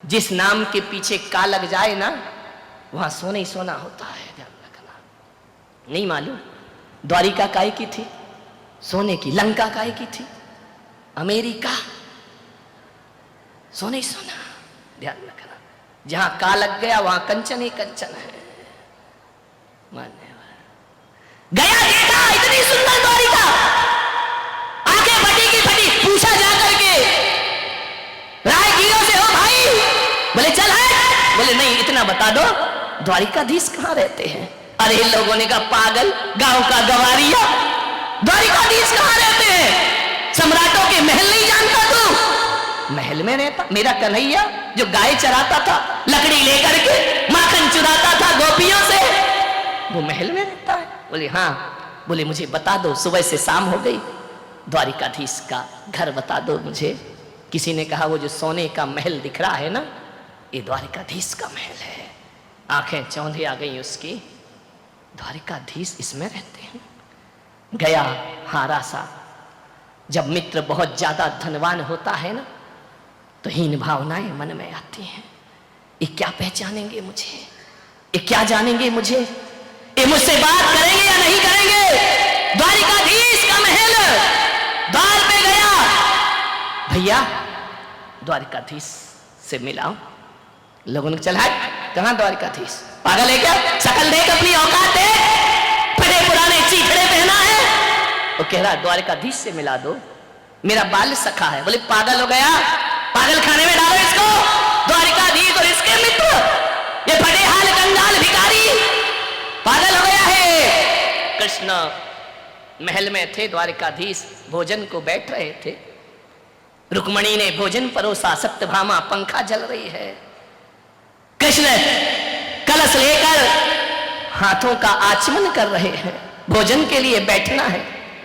जिस नाम के पीछे का लग जाए ना, वहां सोना ही सोना होता है, ध्यान रखना। नहीं मालूम द्वारिका काय की थी? सोने की। लंका काय की थी? अमेरिका। सोने ही सोना, ध्यान रखना। जहां का लग गया वहां कंचन ही कंचन है। मान्यवर गया, देखा इतनी सुंदर द्वारिका, आंखें फटी की फटी। पूछा जाकर के राहगीरों से, हो भाई? बोले चल है। बोले नहीं, इतना बता दो द्वारिकाधीश कहां रहते हैं? अरे लोगों ने कहा पागल, गांव का गवारिया, द्वारिकाधीश कहां रहते हैं? सम्राटों के महल नहीं जानता तू? महल में रहता मेरा कन्हैया, जो गाय चराता था लकड़ी लेकर के, माखन चुराता था गोपियों से, वो महल में रहता है? बोले हाँ। बोले मुझे बता दो, सुबह से शाम हो गई, द्वारिकाधीश का घर बता दो मुझे। किसी ने कहा वो जो सोने का महल दिख रहा है ना, ये द्वारिकाधीश का महल है। आंखें चौंधी आ गई उसकी, द्वारिकाधीश इसमें रहते हैं। गया हारा सा। जब मित्र बहुत ज्यादा धनवान होता है ना, तो हीन भावनाएं मन में आती हैं। ये क्या पहचानेंगे मुझे? ये क्या जानेंगे मुझे? ये मुझसे बात करेंगे या नहीं करेंगे? द्वारिकाधीश का महल, द्वार पे गया, भैया द्वारिकाधीश से मिलाओ। लोगों ने चला, कहां द्वारिकाधीश? पागल है क्या? शकल देख, अपनी औकात देख, फटे पुराने चीथड़े पहना है। वो कह रहा द्वारिकाधीश से मिला दो, मेरा बाल सखा है। बोले पागल हो गया, पागल खाने में डालो इसको। द्वारिकाधीश और इसके मित्र, ये फटे हाल कंगाल भिखारी, पागल हो गया है। कृष्ण महल में थे, द्वारिकाधीश भोजन को बैठ रहे थे। रुक्मणी ने भोजन परोसा, सत्यभामा पंखा जल रही है। कृष्ण कलश लेकर हाथों का आचमन कर रहे हैं, भोजन के लिए बैठना है।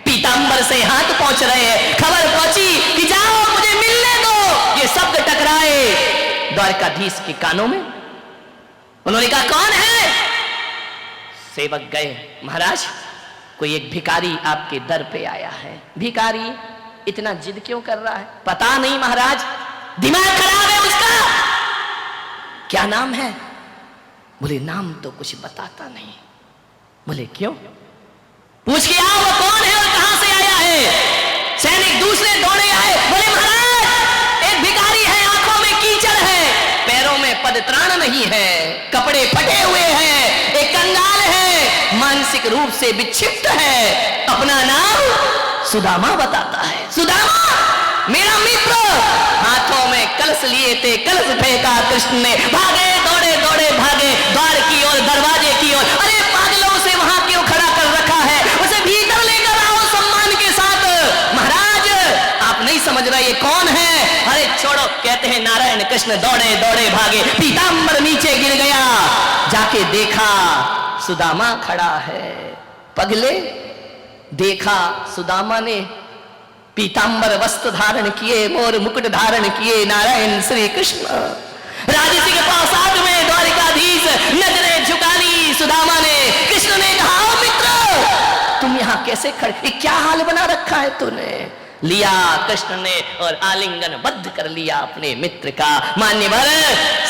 पीतांबर से हाथ पहुंच रहे हैं। खबर पहुंची कि जाओ मुझे मिलने दो। ये शब्द टकराए द्वारकाधीश के कानों में। उन्होंने कहा कौन है? सेवक गए, महाराज कोई एक भिखारी आपके दर पे आया है। भिखारी इतना जिद क्यों कर रहा है? पता नहीं महाराज, दिमाग खराब है उसका। क्या नाम है? बोले नाम तो कुछ बताता नहीं। बोले क्यों? पूछ के आओ वो कौन है और कहां से आया है। सैनिक दूसरे दौड़े आए। बोले महाराज एक भिखारी है, आंखों में कीचड़ है, पैरों में पदत्राण नहीं है, कपड़े फटे हुए हैं, एक कंगाल है, मानसिक रूप से विक्षिप्त है, अपना नाम सुदामा बताता है। सुदामा मेरा मित्र। हाथों में कलश लिए थे, कलश फेंका कृष्ण ने। भागे, दौड़े दौड़े भागे द्वार की ओर, दरवाजे की ओर। अरे पागलों से वहां क्यों खड़ा कर रखा है? उसे भीतर लेकर आओ सम्मान के साथ। महाराज आप नहीं समझ रहे ये कौन है? अरे छोड़ो, कहते हैं नारायण। कृष्ण दौड़े दौड़े भागे, पीतांबर नीचे गिर गया। जाके देखा सुदामा खड़ा है। पगले देखा सुदामा ने पीतांबर वस्त्र धारण किए, मोर मुकुट धारण किए, नारायण श्री कृष्ण। राजसी के प्रासाद में द्वारिकाधीश नजरें झुका ली सुदामा ने। कृष्ण ने कहा मित्र तुम यहाँ कैसे खड़े, क्या हाल बना रखा है तूने? लिया कृष्ण ने और आलिंगन बद्ध कर लिया अपने मित्र का। मान्यवर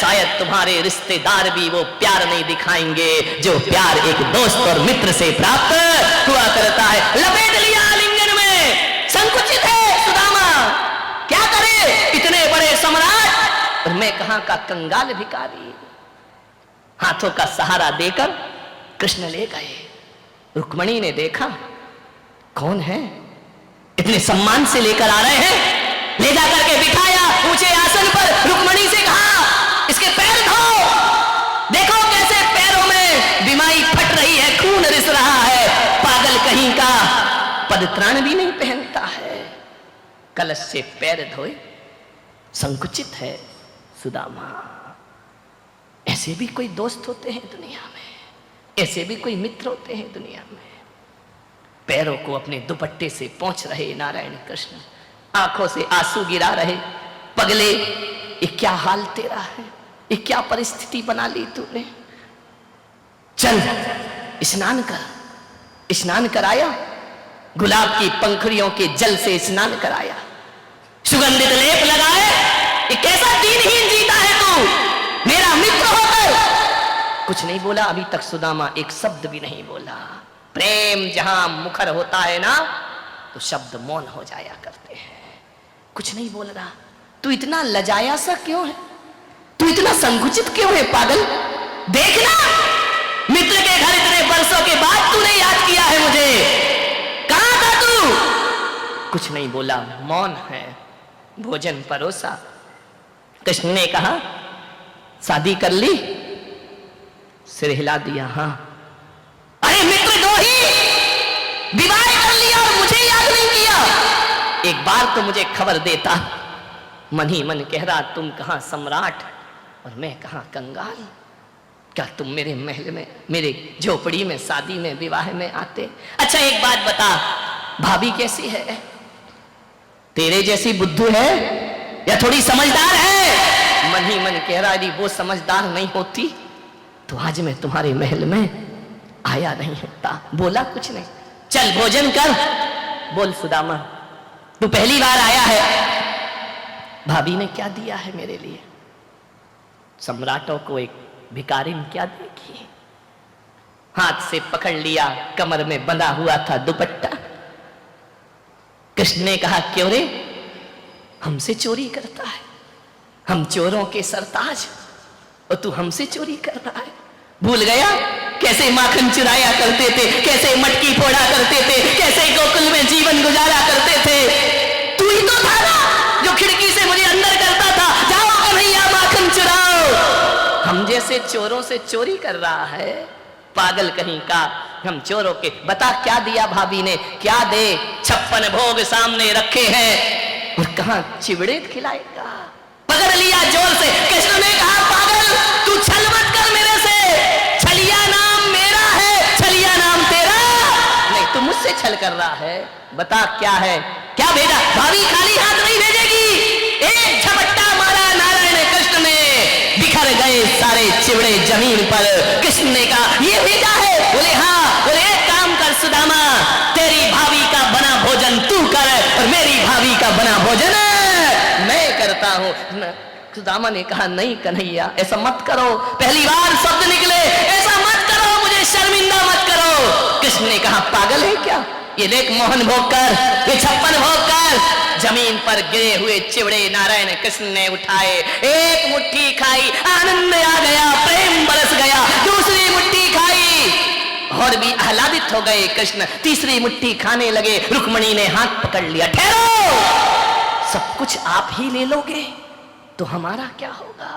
शायद तुम्हारे रिश्तेदार भी वो प्यार नहीं दिखाएंगे जो प्यार एक दोस्त और मित्र से प्राप्त हुआ करता है। लपेट लिया आलिंगन में, संकुचित है सुदामा, क्या करे इतने बड़े सम्राट और मैं कहां का कंगाल भिखारी। हाथों का सहारा देकर कृष्ण ले गए। रुक्मणी ने देखा कौन है, इतने सम्मान से लेकर आ रहे हैं। ले जाकर के बिठाया ऊंचे आसन पर। रुक्मणी से कहा इसके पैर धो, देखो कैसे पैरों में बीमारी फट रही है, खून रिस रहा है। पागल कहीं का, पदत्राण भी नहीं पहनता है। कलश से पैर धोए, संकुचित है सुदामा। ऐसे भी कोई दोस्त होते हैं दुनिया में, ऐसे भी कोई मित्र होते हैं दुनिया में। पैरों को अपने दुपट्टे से पोंछ रहे नारायण कृष्ण, आंखों से आंसू गिरा रहे। पगले ये क्या हाल तेरा है, ये क्या परिस्थिति बना ली तूने? चल स्नान कर। स्नान कराया, गुलाब की पंखुड़ियों के जल से स्नान कराया, सुगंधित लेप लगाए। ये कैसा दीनहीन जीता है तू? कुछ नहीं बोला। अभी तक सुदामा एक शब्द भी नहीं बोला। प्रेम जहां मुखर होता है ना, तो शब्द मौन हो जाया करते हैं। कुछ नहीं बोल रहा। तू इतना लजाया सा क्यों है? तू इतना संकुचित क्यों है पागल? देखना, मित्र के घर इतने वर्षों के बाद तूने याद किया है मुझे। कहां था तू? कुछ नहीं बोला, मौन है। भोजन परोसा। कृष्ण ने कहा, शादी कर ली? सिर हिला दिया, हां। अरे मित्र दो ही, विवाह कर लिया और मुझे याद नहीं किया। एक बार तो मुझे खबर देता। मन ही मन कह रहा, तुम कहां सम्राट और मैं कहां कंगाल। क्या तुम मेरे महल में, मेरे झोपड़ी में, शादी में, विवाह में आते? अच्छा एक बात बता, भाभी कैसी है? तेरे जैसी बुद्धू है या थोड़ी समझदार है? मन ही मन कह रहा, यदि वो समझदार नहीं होती तो आज मैं तुम्हारे महल में आया नहीं होता। बोला कुछ नहीं। चल भोजन कर। बोल सुदामा, तू पहली बार आया है, भाभी ने क्या दिया है मेरे लिए? सम्राटों को एक भिखारी क्या देगी? हाथ से पकड़ लिया, कमर में बंधा हुआ था दुपट्टा। कृष्ण ने कहा, क्यों रे, हमसे चोरी करता है? हम चोरों के सरताज और तू हमसे चोरी कर रहा है? भूल गया कैसे माखन चुराया करते थे, कैसे मटकी फोड़ा करते थे, कैसे गोकुल में जीवन गुजारा करते थे? तू ही तो था ना जो खिड़की से मुझे अंदर करता था, जाओ कन्हैया माखन चुराओ। हम जैसे चोरों से चोरी कर रहा है, पागल कहीं का। हम चोरों के, बता क्या दिया भाभी ने? क्या दे? 56 भोग सामने रखे हैं और कहां चिवड़े खिलाएगा? पकड़ लिया जोर से। कृष्ण ने कहा, पागल तू छल मत कर मेरे से। छलिया नाम मेरा है, छलिया नाम तेरा नहीं। तू मुझसे छल कर रहा है, बता क्या है? क्या भेजा? भाभी खाली हाथ नहीं भेजेगी। एक झपट्टा मारा नारायण कृष्ण ने, बिखर गए सारे चिवड़े जमीन पर। कृष्ण ने कहा, ये भेजा है? बोले हाँ। बोले एक काम कर सुदामा, तेरी भाभी का बना भोजन तू कर और मेरी भाभी का बना भोजन मैं करता हूं। सुदामा ने कहा, नहीं कन्हैया ऐसा मत करो, पहली बार शब्द निकले, ऐसा मत करो, मुझे शर्मिंदा मत करो। कृष्ण ने कहा, पागल है क्या? ये लेख मोहन भोग कर, ये 56 भोग कर। जमीन पर गिरे हुए चिवड़े नारायण कृष्ण ने उठाए, एक मुट्ठी खाई, आनंद आ गया, प्रेम बरस गया। दूसरी मुट्ठी खाई और भी आह्लादित हो गए कृष्ण। तीसरी मुट्ठी खाने लगे, रुक्मणी ने हाथ पकड़ लिया। ठहरो, सब कुछ आप ही ले लोगे तो हमारा क्या होगा?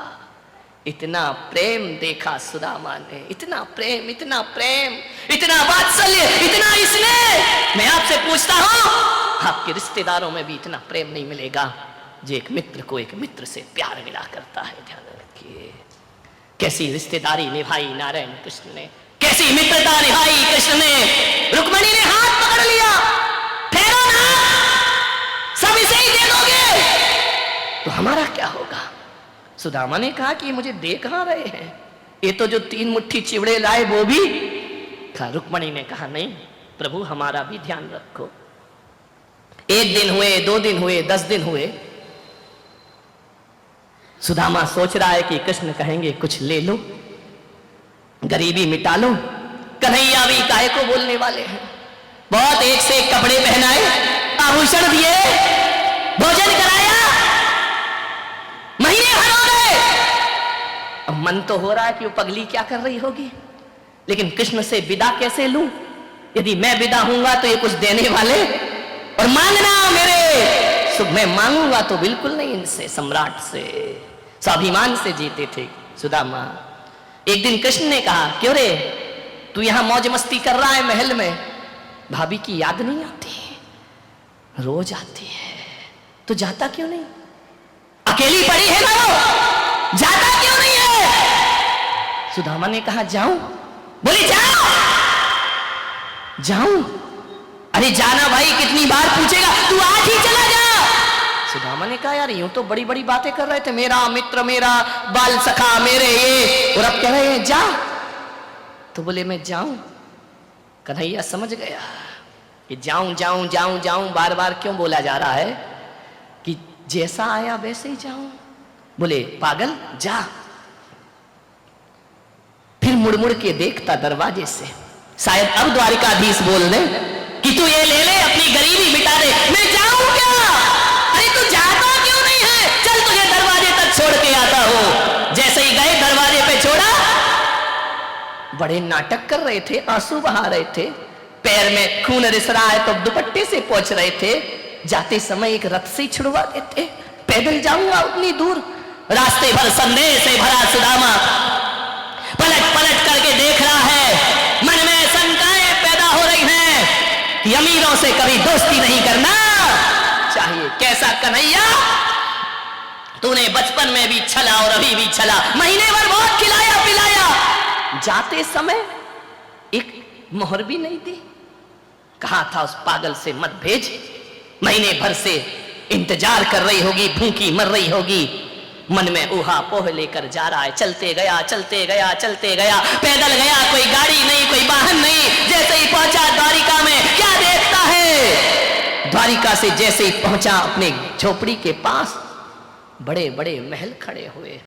इतना प्रेम देखा सुदामा ने, इतना प्रेम, इतना प्रेम, इतना वात्सल्य, इतना स्नेह। मैं आपसे पूछता हूं, आपके रिश्तेदारों में भी इतना प्रेम नहीं मिलेगा जो एक मित्र को एक मित्र से प्यार मिला करता है। ध्यान रखिए, कैसी रिश्तेदारी निभाई नारायण कृष्ण ने, कैसी मित्रता निभाई कृष्ण ने। रुक्मणी ने हाथ पकड़ लिया, ठहरो ना, सब इसे ही दे दोगे तो हमारा क्या होगा? सुदामा ने कहा कि मुझे दे कहां रहे हैं, ये तो जो 3 मुट्ठी चिवड़े लाए वो भी खा। रुक्मणी ने कहा, नहीं प्रभु हमारा भी ध्यान रखो। 1 दिन हुए, 2 दिन हुए, 10 दिन हुए। सुदामा सोच रहा है कि कृष्ण कहेंगे कुछ ले लो, गरीबी मिटा लो। कन्हैया भी काहे को बोलने वाले हैं। बहुत एक से एक कपड़े पहनाए, आभूषण दिए, भोजन कराया, महीने भर हो गए। अब मन तो हो रहा है कि वो पगली क्या कर रही होगी, लेकिन कृष्ण से विदा कैसे लूं? यदि मैं विदा हूंगा तो ये कुछ देने वाले और मांगना मेरे सुख। मैं मांगूंगा तो बिल्कुल नहीं इनसे, सम्राट से, स्वाभिमान से जीते थे सुदामा। एक दिन कृष्ण ने कहा, क्यों रे तू यहां मौज मस्ती कर रहा है महल में, भाभी की याद नहीं आती? रोज आती है, तो जाता क्यों नहीं? अकेली पड़ी है ना वो, जाता क्यों नहीं है? सुदामा ने कहा, जाऊं? बोली जाओ। जाऊं? अरे जाना भाई, कितनी बार पूछेगा, तू आज ही चला जा। सुदामा ने कहा, यार यूं तो बड़ी बड़ी बातें कर रहे थे, मेरा मित्र, मेरा बाल सखा, मेरे ये, और अब कह रहे हैं जा। तो बोले मैं जाऊं? कन्हैया समझ गया कि जाऊं जाऊं जाऊं जाऊं बार बार क्यों बोला जा रहा है, कि जैसा आया वैसे ही जाऊं। बोले पागल जा। फिर मुड़ मुड़ के देखता दरवाजे से। शायद अब द्वारिकाधीश बोल रहे कि तू ये ले ले, अपनी गरीबी मिटा दे। मैं जाऊं क्या? अरे तू जाता क्यों नहीं है? चल तुझे दरवाजे तक छोड़ के आता हूं। जैसे ही गए दरवाजे पे छोड़ा, बड़े नाटक कर रहे थे, आंसू बहा रहे थे, पैर में खून रिस रहा है तो दुपट्टे से पोंछ रहे थे। जाते समय एक रथ से छुड़वा देते, पैदल जाऊंगा उतनी दूर। रास्ते भर संदेह से भरा सुदामा पलट पलट करके देख रहा है, मन में शंकाएं पैदा हो रही हैं कि अमीरों से कभी दोस्ती नहीं करना चाहिए। कैसा कन्हैया, तूने बचपन में भी छला और अभी भी छला, महीने भर बहुत खिलाया पिलाया, जाते समय एक मोहर भी नहीं दी। कहा था उस पागल से मत भेज, महीने भर से इंतजार कर रही होगी, भूखी मर रही होगी। मन में ऊहा पोह लेकर जा रहा है, चलते गया चलते गया चलते गया, पैदल गया, कोई गाड़ी नहीं, कोई वाहन नहीं। जैसे ही पहुंचा द्वारिका में, क्या देखता है, द्वारिका से जैसे ही पहुंचा अपने झोपड़ी के पास बड़े बड़े महल खड़े हुए।